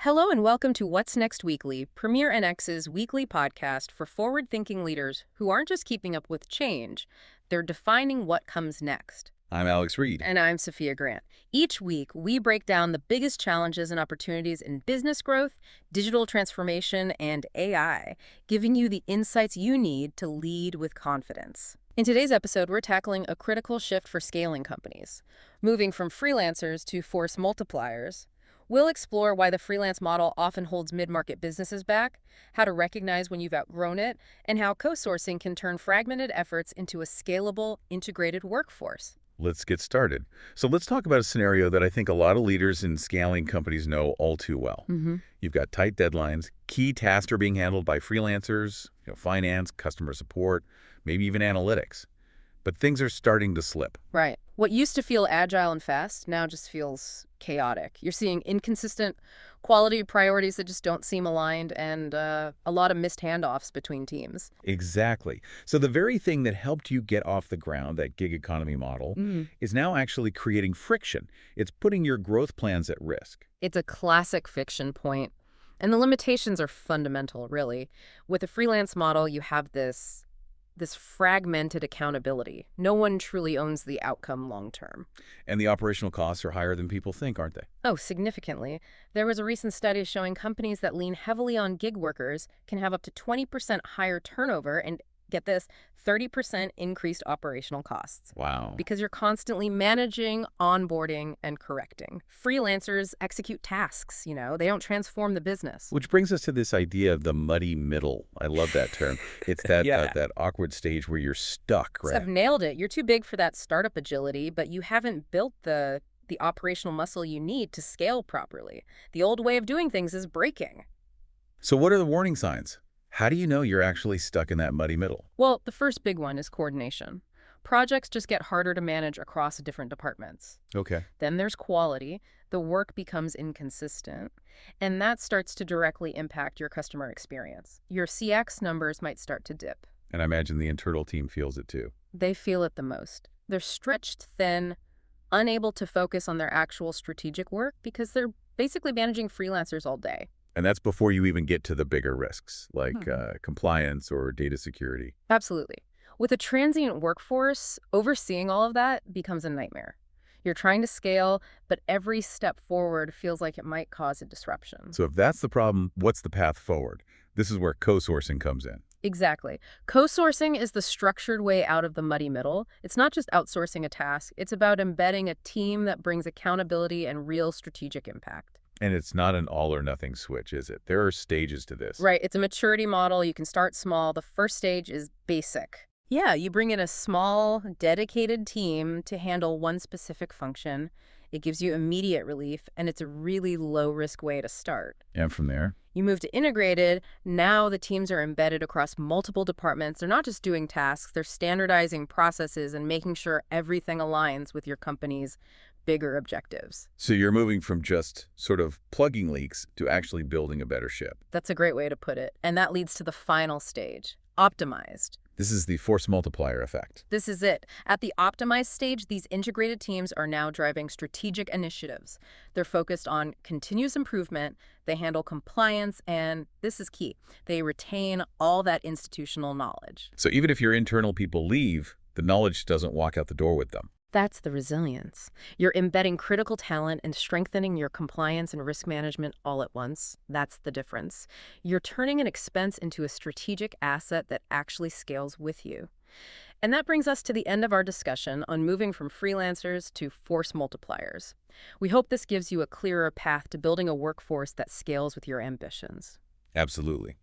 Hello and welcome to What's Next Weekly, Premier NX's weekly podcast for forward-thinking leaders who aren't just keeping up with change, they're defining what comes next. I'm Alex Reed. And I'm Sofia Grant. Each week, we break down the biggest challenges and opportunities in business growth, digital transformation, and AI, giving you the insights you need to lead with confidence. In today's episode, we're tackling a critical shift for scaling companies, moving from freelancers to force multipliers. We'll explore why the freelance model often holds mid-market businesses back, how to recognize when you've outgrown it, and how co-sourcing can turn fragmented efforts into a scalable, integrated workforce. Let's get started. So let's talk about a scenario that I think a lot of leaders in scaling companies know all too well. You've got tight deadlines, key tasks are being handled by freelancers, finance, customer support, maybe even analytics. But things are starting to slip. Right. What used to feel agile and fast now just feels chaotic. You're seeing inconsistent quality priorities that just don't seem aligned and a lot of missed handoffs between teams. Exactly. So the very thing that helped you get off the ground, that gig economy model, is now actually creating friction. It's putting your growth plans at risk. It's a classic friction point, and the limitations are fundamental, really. With a freelance model, you have this fragmented accountability. No one truly owns the outcome long term. And the operational costs are higher than people think, aren't they? Oh, significantly. There was a recent study showing companies that lean heavily on gig workers can have up to 20% higher turnover and, get this, 30% increased operational costs. Wow. Because you're constantly managing, onboarding, and correcting. Freelancers execute tasks, they don't transform the business. Which brings us to this idea of the muddy middle. I love that term. It's that Yeah. that awkward stage where you're stuck, So right? I've nailed it. You're too big for that startup agility, but you haven't built the operational muscle you need to scale properly. The old way of doing things is breaking. So what are the warning signs? How do you know you're actually stuck in that muddy middle? Well, the first big one is coordination. Projects just get harder to manage across different departments. Okay. Then there's quality. The work becomes inconsistent, and that starts to directly impact your customer experience. Your CX numbers might start to dip. And I imagine the internal team feels it too. They feel it the most. They're stretched thin, unable to focus on their actual strategic work because they're basically managing freelancers all day. And that's before you even get to the bigger risks, like compliance or data security. Absolutely. With a transient workforce, overseeing all of that becomes a nightmare. You're trying to scale, but every step forward feels like it might cause a disruption. So if that's the problem, what's the path forward? This is where co-sourcing comes in. Exactly. Co-sourcing is the structured way out of the muddy middle. It's not just outsourcing a task. It's about embedding a team that brings accountability and real strategic impact. And it's not an all-or-nothing switch, is it? There are stages to this. Right. It's a maturity model. You can start small. The first stage is basic. Yeah, you bring in a small, dedicated team to handle one specific function. It gives you immediate relief, and it's a really low-risk way to start. And from there? You move to integrated. Now the teams are embedded across multiple departments. They're not just doing tasks. They're standardizing processes and making sure everything aligns with your company's bigger objectives. So you're moving from just sort of plugging leaks to actually building a better ship. That's a great way to put it. And that leads to the final stage, optimized. This is the force multiplier effect. This is it. At the optimized stage, these integrated teams are now driving strategic initiatives. They're focused on continuous improvement, they handle compliance, and this is key, they retain all that institutional knowledge. So even if your internal people leave, the knowledge doesn't walk out the door with them. That's the resilience. You're embedding critical talent and strengthening your compliance and risk management all at once. That's the difference. You're turning an expense into a strategic asset that actually scales with you. And that brings us to the end of our discussion on moving from freelancers to force multipliers. We hope this gives you a clearer path to building a workforce that scales with your ambitions. Absolutely.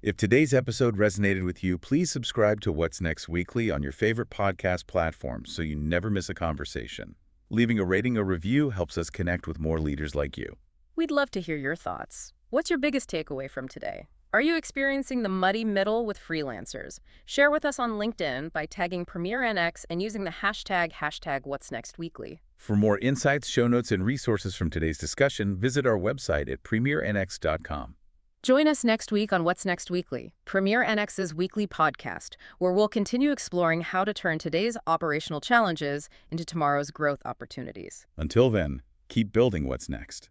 If today's episode resonated with you, please subscribe to What's Next Weekly on your favorite podcast platform so you never miss a conversation. Leaving a rating or review helps us connect with more leaders like you. We'd love to hear your thoughts. What's your biggest takeaway from today? Are you experiencing the muddy middle with freelancers? Share with us on LinkedIn by tagging Premier NX and using the hashtag #What'sNextWeekly. For more insights, show notes, and resources from today's discussion, visit our website at premiernx.com. Join us next week on What's Next Weekly, Premier NX's weekly podcast, where we'll continue exploring how to turn today's operational challenges into tomorrow's growth opportunities. Until then, keep building what's next.